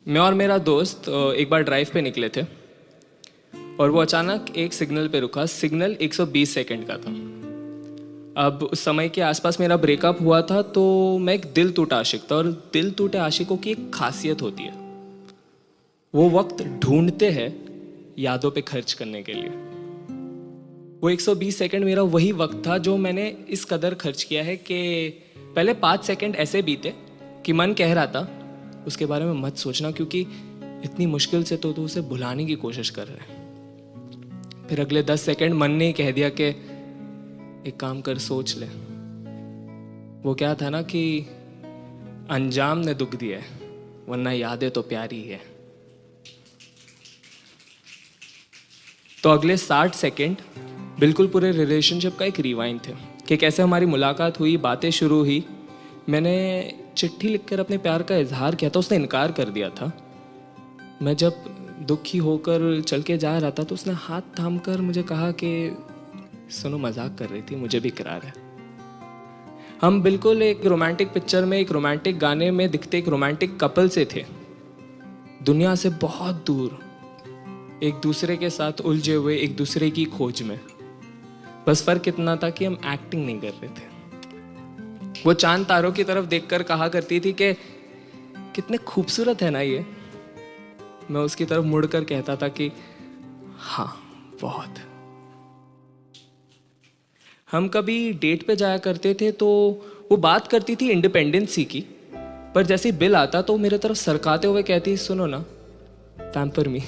मैं और मेरा दोस्त एक बार ड्राइव पे निकले थे और वो अचानक एक सिग्नल पे रुका। सिग्नल 120 सेकंड का था। अब उस समय के आसपास मेरा ब्रेकअप हुआ था, तो मैं एक दिल टूटा आशिक था। और दिल टूटे आशिकों की एक खासियत होती है, वो वक्त ढूंढते हैं यादों पे खर्च करने के लिए। वो 120 सेकंड मेरा वही वक्त था जो मैंने इस कदर खर्च किया है कि पहले 5 सेकंड ऐसे बीते कि मन कह रहा था उसके बारे में मत सोचना, क्योंकि इतनी मुश्किल से तो तू उसे भुलाने की कोशिश कर रहा है। फिर अगले 10 सेकंड मन ने ही कह दिया कि एक काम कर, सोच ले। वो क्या था ना कि अंजाम ने दुख दिया है, वरना यादें तो प्यारी है। तो अगले 60 सेकंड बिल्कुल पूरे रिलेशनशिप का एक रिवाइंड थे कि कैसे हमारी मुलाकात हुई, बातें शुरू हुई। मैंने चिट्ठी लिखकर अपने प्यार का इजहार किया था, उसने इनकार कर दिया था। मैं जब दुखी होकर चल के जा रहा था तो उसने हाथ थाम कर मुझे कहा कि सुनो, मजाक कर रही थी, मुझे भी इकरार है। हम बिल्कुल एक रोमांटिक पिक्चर में, एक रोमांटिक गाने में दिखते एक रोमांटिक कपल से थे, दुनिया से बहुत दूर, एक दूसरे के साथ उलझे हुए, एक दूसरे की खोज में। बस फर्क इतना था कि हम एक्टिंग नहीं कर रहे थे। वो चांद तारों की तरफ देखकर कहा करती थी कि कितने खूबसूरत है ना ये। मैं उसकी तरफ मुड़कर कहता था कि हाँ, बहुत। हम कभी डेट पे जाया करते थे तो वो बात करती थी इंडिपेंडेंसी की, पर जैसे ही बिल आता तो मेरे तरफ सरकाते हुए कहती, सुनो ना, पैम्पर मी।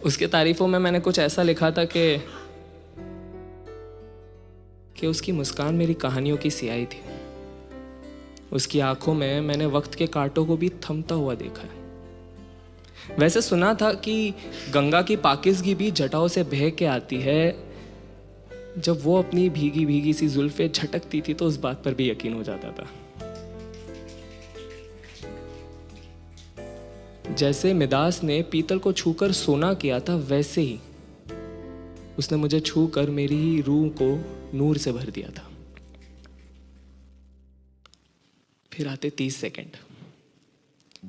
उसके तारीफों में मैंने कुछ ऐसा लिखा था कि उसकी मुस्कान मेरी कहानियों की सियाही थी। उसकी आंखों में मैंने वक्त के कांटों को भी थमता हुआ देखा है। वैसे सुना था कि गंगा की पाकिज़गी भी जटाओं से बह के आती है। जब वो अपनी भीगी भीगी सी जुल्फें झटकती थी तो उस बात पर भी यकीन हो जाता था। जैसे मिदास ने पीतल को छूकर सोना किया था, वैसे ही उसने मुझे छूकर मेरी ही रूह को नूर से भर दिया था। फिर आते 30 सेकंड।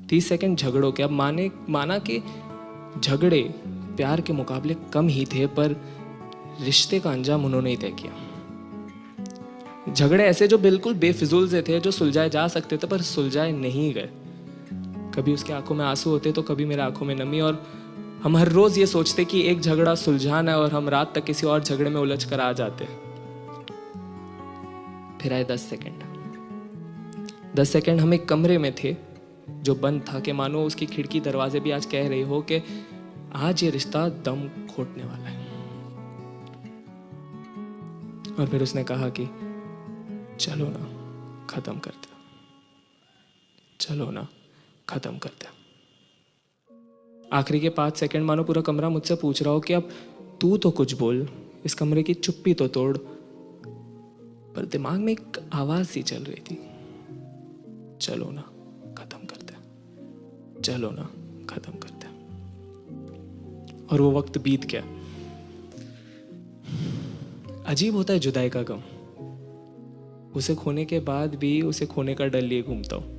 30 सेकंड झगड़ों के। अब माना कि झगड़े प्यार के मुकाबले कम ही थे, पर रिश्ते का अंजाम उन्होंने ही तय किया। झगड़े ऐसे जो बिल्कुल बेफिजूल से थे, जो सुलझाए जा सकते थे पर सुलझाए नहीं गए। कभी उसकी आंखों में आंसू होते तो कभी मेरे आंखों में नमी, और हम हर रोज ये सोचते कि एक झगड़ा सुलझाना है और हम रात तक किसी और झगड़े में उलझ कर आ जाते। फिर आए 10 सेकंड। 10 सेकंड हम एक कमरे में थे जो बंद था, कि मानो उसकी खिड़की दरवाजे भी आज कह रही हो कि आज ये रिश्ता दम घोटने वाला है। और फिर उसने कहा कि चलो ना, खत्म करते, चलो ना, खत्म करते। आखिरी के 5 सेकंड मानो पूरा कमरा मुझसे पूछ रहा हो कि अब तू तो कुछ बोल, इस कमरे की चुप्पी तो तोड़। पर दिमाग में एक आवाज सी चल रही थी, चलो ना, खत्म करते, चलो ना, खत्म करते। और वो वक्त बीत गया। अजीब होता है जुदाई का गम। उसे खोने के बाद भी उसे खोने का डर लिए घूमता हूं।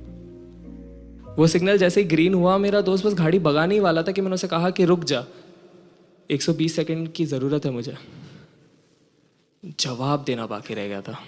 वो सिग्नल जैसे ही ग्रीन हुआ, मेरा दोस्त बस गाड़ी भगाने ही वाला था कि मैंने उसे कहा कि रुक जा, 120 सेकंड की जरूरत है मुझे। जवाब देना बाकी रह गया था।